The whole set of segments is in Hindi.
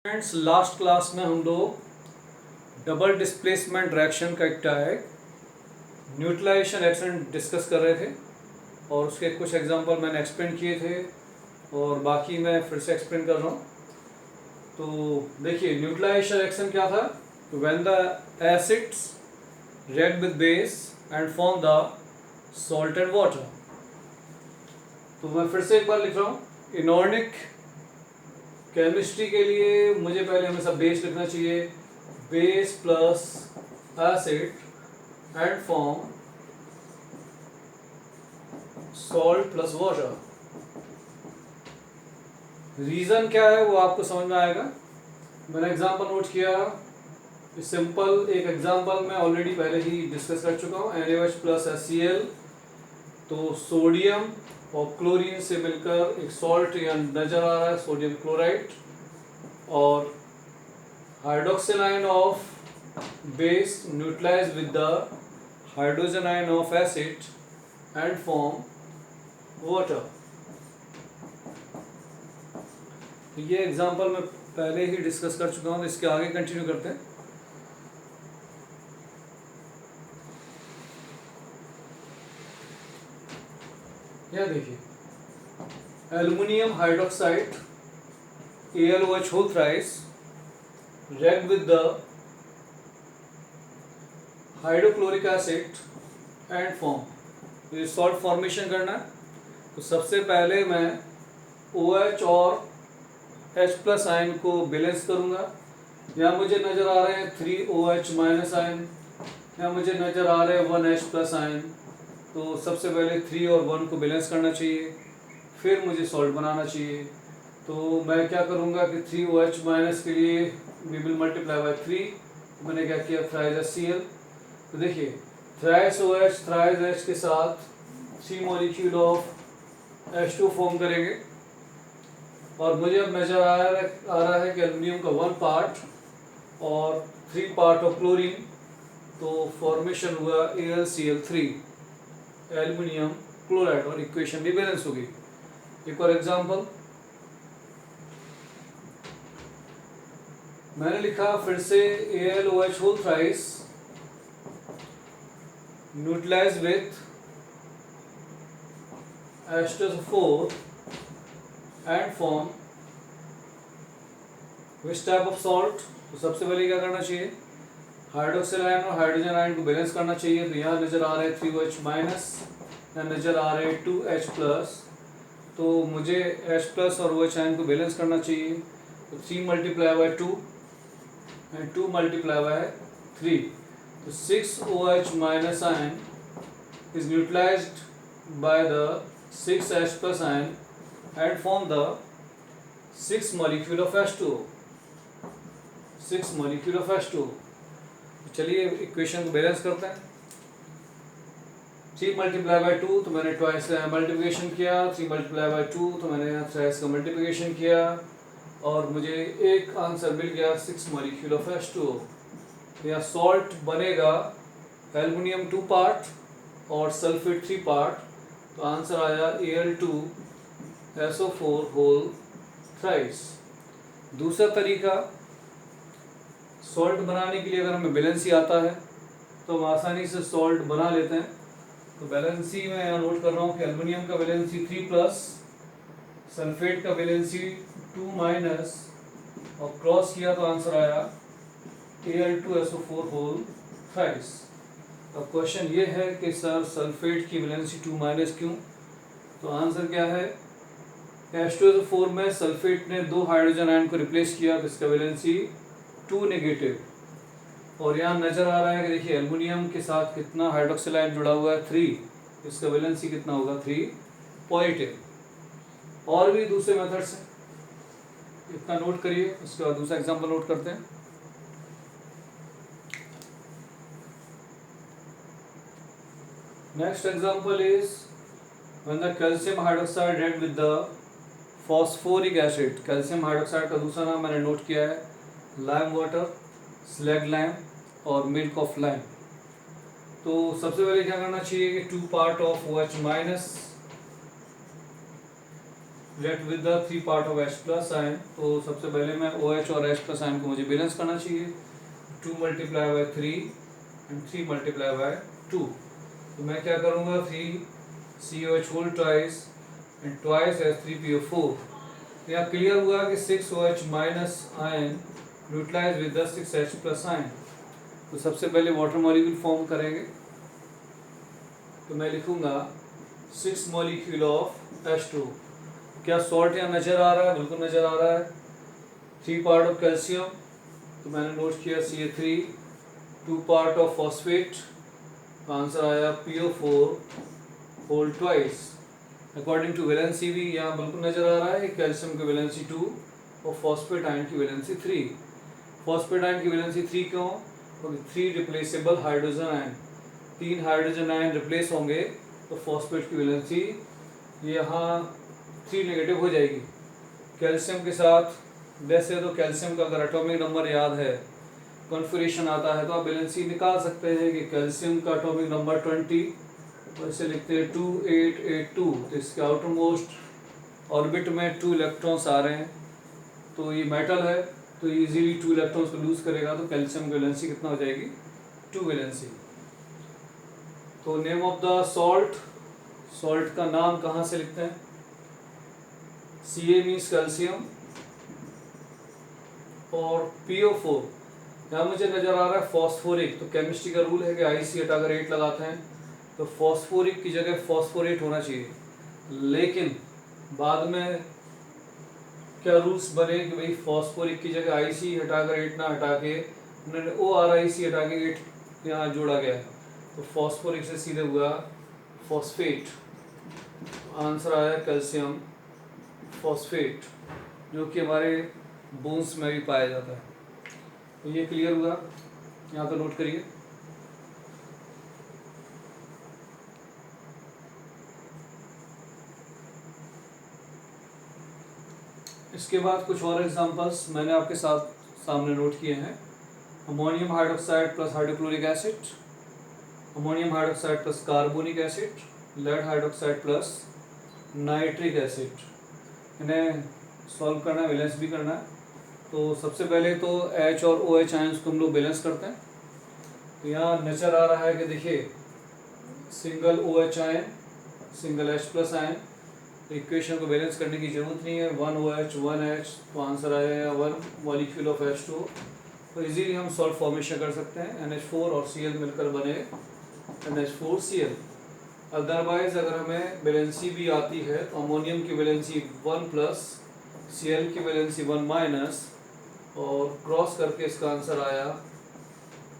फ्रेंड्स, लास्ट क्लास में हम लोग डबल डिस्प्लेसमेंट रिएक्शन का एक टाइप न्यूट्रलाइजेशन रिएक्शन डिस्कस कर रहे थे और उसके कुछ एग्जांपल मैंने एक्सप्लेन किए थे और बाकी मैं फिर से एक्सप्लेन कर रहा हूँ। तो देखिए, न्यूट्रलाइजेशन रिएक्शन क्या था? When the acids react with base and form the salt and water. तो मैं फिर से एक बार लिख रहा हूँ, इनऑर्गेनिक केमिस्ट्री के लिए मुझे पहले हमेशा बेस लिखना चाहिए, base plus acid and form salt plus water. Reason क्या है वो आपको समझ में आएगा। मैंने एग्जांपल नोट किया, सिंपल एक एग्जांपल मैं ऑलरेडी पहले ही डिस्कस कर चुका हूँ, NaOH प्लस HCl। तो सोडियम और क्लोरीन से मिलकर एक सॉल्ट यहाँ नजर आ रहा है, सोडियम क्लोराइड, और hydroxyl ion of base neutralise with the hydrogen ion of acid and form water. तो ये एग्जांपल मैं पहले ही डिस्कस कर चुका हूँ, तो इसके आगे कंटिन्यू करते हैं। यह देखिए, aluminium hydroxide AlOH whole thrice react with the hydrochloric acid and form. ये सॉल्ट फॉर्मेशन करना है, तो सबसे पहले मैं OH और H प्लस आयन को बैलेंस करूंगा। यहाँ मुझे नजर आ रहे हैं 3OH माइनस आयन, यहाँ मुझे नजर आ रहे हैं 1H प्लस आयन। तो सबसे पहले 3 और 1 को बैलेंस करना चाहिए, फिर मुझे सॉल्ट बनाना चाहिए। तो मैं क्या करूँगा कि 3OH माइनस के लिए वी विल मल्टीप्लाई बाय 3। मैंने क्या किया, थ्राइस HCl। तो देखिए, थ्राइस OH थ्राइस H के साथ 3 मॉलिक्यूल ऑफ H2 फॉर्म करेंगे, और मुझे अब नजर आ रहा है कि एल्युमिनियम का 1 पार्ट और 3 पार्ट ऑफ क्लोरीन। तो फॉर्मेशन हुआ AlCl3, एल्युमिनियम क्लोराइड, और इक्वेशन भी बैलेंस होगी। एक और एग्जांपल मैंने लिखा, फिर से AlOH whole thrice neutralise with H2SO4 and form which type of salt. तो सबसे पहले क्या करना चाहिए, हाइड्रोक्सिल आयन और हाइड्रोजन आयन को बैलेंस करना चाहिए। तो यहाँ नजर आ रहे हैं 3OH माइनस, यहाँ नजर आ रहे हैं 2H प्लस। तो मुझे H प्लस और OH आयन को बैलेंस करना चाहिए। तो 3 multiply by 2 and 2 multiply by 3। तो 6OH minus ion is neutralized by the 6H plus ion and form the 6 molecule of H2O, 6 molecule of H2O। चलिए इक्वेशन को बैलेंस करते हैं। 3 मल्टीप्लाई बाय 2 तो मैंने ट्वाइस का मल्टीप्लिकेशन किया, 3 मल्टीप्लाई बाय 2 तो मैंने यहाँ थ्राइस का मल्टीप्लिकेशन किया, और मुझे एक आंसर मिल गया 6 मॉलिक्यूल ऑफ H2O। तो यहाँ सॉल्ट बनेगा एल्युमिनियम 2 पार्ट और सल्फेट 3 पार्ट। तो आंसर आया Al2SO4 होल थ्राइस। दूसरा तरीका, सॉल्ट बनाने के लिए अगर हमें बैलेंसी आता है तो हम आसानी से सॉल्ट बना लेते हैं। तो बैलेंसी मैं यहाँ नोट कर रहा हूँ कि एल्युमिनियम का बैलेंसी 3 प्लस, सल्फेट का बैलेंसी 2 माइनस, और क्रॉस किया तो आंसर आया Al2SO4 होल थ्राइस। अब क्वेश्चन ये है कि सर सल्फेट की वैलेंसी 2 माइनस क्यों? तो आंसर क्या है, H2SO4 में सल्फेट ने 2 हाइड्रोजन आयन को रिप्लेस किया, तो इसका वैलेंसी 2 नेगेटिव। और यहाँ नजर आ रहा है कि देखिए एल्युमिनियम के साथ कितना हाइड्रोक्सिल आयन जुड़ा हुआ है, 3। इसका वैलेंसी कितना होगा, 3 पॉजिटिव। और भी दूसरे मेथड से, इतना नोट करिए। उसके बाद दूसरा एग्जाम्पल नोट करते हैं। Next example is when the calcium hydroxide react with the phosphoric acid। Calcium hydroxide का दूसरा नाम मैंने नोट किया है लाइम वाटर, स्लैग लाइम और मिल्क ऑफ लाइम। तो सबसे पहले क्या करना चाहिए कि 2 part of OH minus let with the 3 part of H plus ion. तो सबसे पहले मैं OH और H प्लस आयन को मुझे बैलेंस करना चाहिए। 2 multiply by 3 and 3 multiply by 2। तो मैं क्या करूँगा, 3 COH whole twice and twice H3PO4। यहाँ क्लियर हुआ कि 6OH minus ion neutralise with the 6H plus ion. तो सबसे पहले वाटर मॉलिक्यूल फॉर्म करेंगे। तो मैं लिखूंगा 6 मॉलिक्यूल ऑफ H2। क्या सॉल्ट यहाँ नजर आ रहा है? बिल्कुल नजर आ रहा है। 3 पार्ट ऑफ कैल्शियम, तो मैंने नोट किया Ca3। 2 part of phosphate, answer आया PO4 whole twice. According to valency भी यहाँ बिल्कुल नजर आ रहा है, कैल्शियम की वैलेंसी 2 और फॉस्फेट आयन की वैलेंसी 3। फॉस्फेट आयन की वैलेंसी 3 क्यों? क्योंकि 3 replaceable hydrogen ion, 3 hydrogen ion replace होंगे तो फॉस्फेट की वैलेंसी यहाँ 3 नेगेटिव हो जाएगी। कैल्शियम के साथ, वैसे तो कैल्शियम का अगर एटॉमिक नंबर याद है, कॉन्फिगरेशन आता है, तो आप वैलेंसी निकाल सकते हैं कि कैल्शियम का एटॉमिक नंबर 20, वैसे लिखते हैं 2882। तो इसके आउटर मोस्ट ऑर्बिट में 2 इलेक्ट्रॉन्स आ रहे हैं, तो ये मेटल है तो इजीली 2 इलेक्ट्रॉन्स को लूज करेगा, तो कैल्शियम की वैलेंसी कितना हो जाएगी? 2 वैलेंसी। तो name of the salt, salt का नाम कहाँ से लिखते हैं? Ca मीन्स कैल्शियम और PO4 यहाँ मुझे नजर आ रहा है फॉस्फोरिक। तो केमिस्ट्री का रूल है कि IC हटाकर 8 लगाते हैं, तो फॉस्फोरिक की जगह फॉस्फोरेट होना चाहिए। लेकिन बाद में क्या रूल्स बने कि भाई फॉस्फोरिक की जगह IC हटाकर 8 ना हटा के उन्होंने ORIC हटा के 8 यहाँ जोड़ा गया, तो फॉस्फोरिक से सीधे हुआ फॉस्फेट। आंसर आया कैल्शियम फॉस्फेट, जो कि हमारे बोन्स में भी पाया जाता है। तो ये क्लियर हुआ, यहाँ पर नोट करिए। इसके बाद कुछ और एग्जांपल्स मैंने आपके साथ सामने नोट किए हैं। Ammonium hydroxide plus hydrochloric acid, ammonium hydroxide plus carbonic acid, lead hydroxide plus nitric acid. इन्हें सॉल्व करना है, बैलेंस भी करना है। तो सबसे पहले तो H और OH आयंस को हम लोग बैलेंस करते हैं। तो यहाँ नजर आ रहा है कि देखिए single OH ion, single H plus ion, तो इक्वेशन को बैलेंस करने की जरूरत नहीं है। 1 OH 1 H, तो आंसर आएगा 1 मॉलिक्यूल ऑफ H2। तो इजीली हम सॉल्ट फॉर्मेशन कर सकते हैं। NH4 और Cl मिलकर बने NH4Cl। अदरवाइज अगर हमें बैलेंसी भी आती है तो अमोनियम की बैलेंसी 1 प्लस, Cl की बैलेंसी 1 माइनस, और क्रॉस करके इसका आंसर आया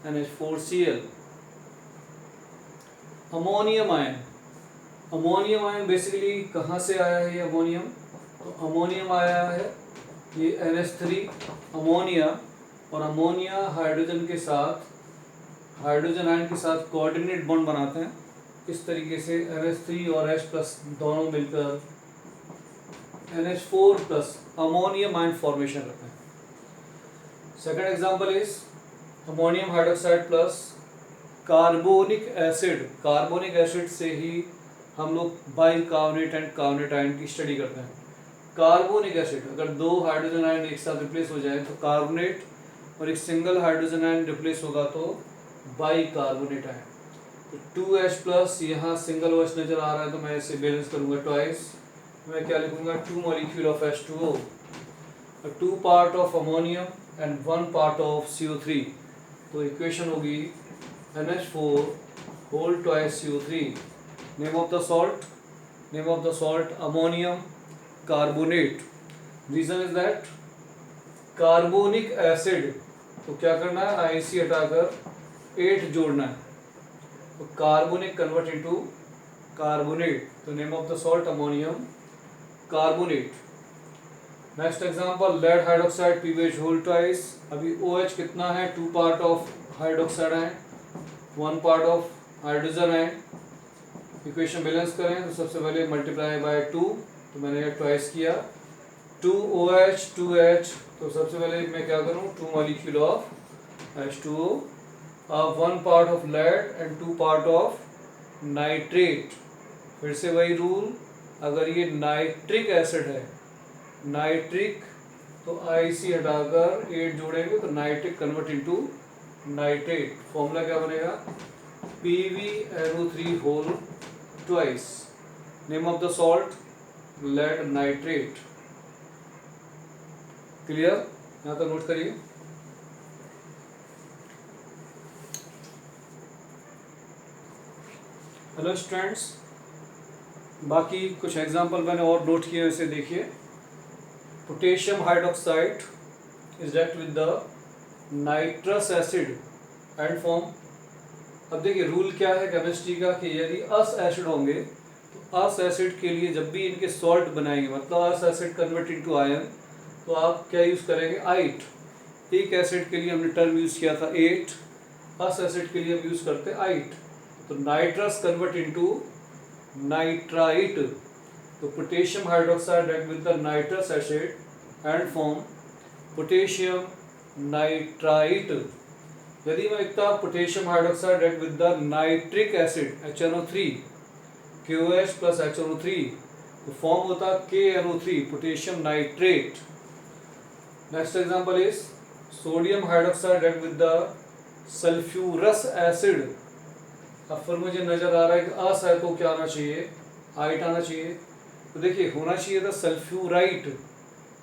NH4Cl। Ammonium ion, ammonium ion basically कहाँ से आया है? ये अमोनियम, तो अमोनियम आया है ये NH3 अमोनिया, और अमोनिया हाइड्रोजन के साथ, हाइड्रोजन आयन के साथ कोऑर्डिनेट बॉन्ड बनाते हैं। इस तरीके से NH3 और H प्लस दोनों मिलकर NH4 plus ammonium ion formation करते हैं। Second example is ammonium hydroxide plus carbonic acid. Carbonic acid से ही हम लोग बाइकार्बोनेट एंड कार्बोनेट आयन की स्टडी करते हैं। कार्बोनिक एसिड, अगर 2 हाइड्रोजन आयन एक साथ रिप्लेस हो जाए तो कार्बोनेट, और एक सिंगल हाइड्रोजन आयन रिप्लेस होगा तो बाइकार्बोनेट आयन। तो 2H प्लस, यहाँ सिंगल OH नजर आ रहा है तो मैं इसे बैलेंस करूंगा ट्वाइस। मैं क्या लिखूंगा? 2 molecule of H2O, 2 part of ammonium and 1 part of CO3। तो इक्वेशन होगी NH4 whole twice CO3। Name of the salt, name of the salt ammonium carbonate. Reason is that carbonic acid, तो क्या करना है? IC हटाकर 8 जोड़ना है, तो कार्बोनिक कन्वर्ट इनटू कार्बोनेट। तो name of the salt ammonium carbonate. Next example lead hydroxide PBH whole twice. अभी OH कितना है? 2 part of hydroxide ion, 1 part of hydrogen ion. Equation balance करें तो सबसे पहले मल्टीप्लाई बाय 2, तो मैंने ट्वाइस किया। 2OH 2H, तो सबसे पहले मैं क्या करूं? 2 molecule of H2O, 1 part of lead and 2 part of nitrate. फिर से वही रूल, अगर ये नाइट्रिक एसिड है, नाइट्रिक, तो IC हटाकर 8 जोड़ेंगे तो nitric convert into nitrate. Formula क्या बनेगा? PbNO3 whole twice. Name of the salt lead nitrate. Clear? यहाँ तक नोट करिए। हेलो स्टूडेंट्स, बाकी कुछ एग्जांपल मैंने और नोट किए हैं, इसे देखिए। Potassium hydroxide is react with the nitrous acid and form. अब देखिए रूल क्या है केमिस्ट्री का कि यदि अस एसिड होंगे तो अस एसिड के लिए जब भी इनके सॉल्ट बनाएंगे, मतलब अस एसिड कन्वर्ट इनटू आयन, तो आप क्या यूज़ करेंगे? आइट। एक एसिड के लिए हमने टर्म यूज़ किया था 8, अस एसिड के लिए हम यूज़ करते हैं आइट। तो नाइट्रस कन्वर्ट इनटू नाइट्राइट, तो potassium hydroxide react with the nitrous acid and form potassium nitrite. यदि मैं लिखता potassium hydroxide react with the nitric acid HNO3, KOH plus HNO3, तो फॉर्म होता KNO3, potassium nitrate. Next example is sodium hydroxide react with the sulphurous acid. अब फिर मुझे नजर आ रहा है कि अस है तो क्या आना चाहिए? आइट आना चाहिए। तो देखिए होना चाहिए था सल्फ्यूराइट,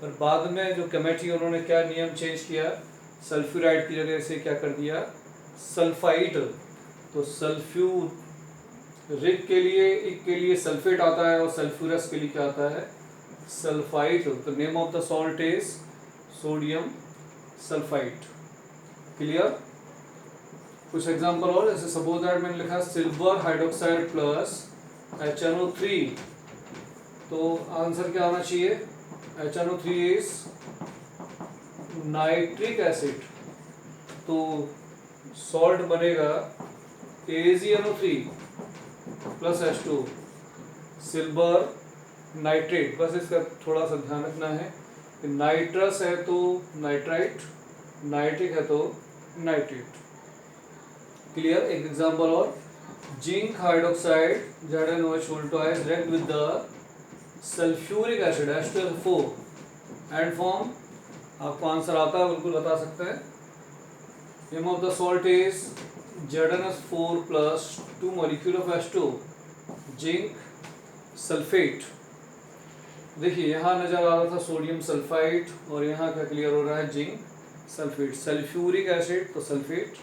पर बाद में जो कमेटी उन्होंने क्या नियम चेंज किया, सल्फ्यूराइड की जगह से क्या कर दिया? सल्फाइट। तो सल्फ्यूरिक के लिए सल्फेट आता है और सल्फ्यूरस के लिए क्या आता है? सल्फाइट। तो name of the salt is sodium sulphite. Clear? कुछ एग्जांपल और, जैसे सपोज दैट मैंने लिखा सिल्वर हाइड्रोक्साइड प्लस HNO3, तो आंसर क्या आना चाहिए? HNO3 इज नाइट्रिक एसिड, तो सॉल्ट बनेगा AgNO3 plus H2 silver nitrate. बस इसका थोड़ा सा ध्यान रखना है कि नाइट्रस है तो नाइट्राइट, नाइट्रिक है तो नाइट्रेट। क्लियर? एक एग्जांपल और, zinc hydroxide ZnOH whole twice react with the sulphuric acid H2SO4 and form. आपको आंसर आता है, बिल्कुल बता सकते हैं। Name of the salt is ZnS4 plus 2 molecule of H2 zinc sulphate. देखिए यहाँ नजर आ रहा था सोडियम सल्फाइड और यहाँ क्या क्लियर हो रहा है? Zinc sulphate. सल्फ्यूरिक एसिड तो सल्फेट,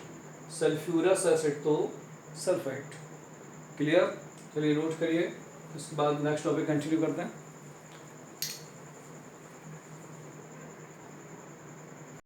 सल्फ्यूरस एसिड तो सल्फाइड। क्लियर? चलिए नोट करिए, इसके बाद नेक्स्ट टॉपिक कंटिन्यू करते हैं।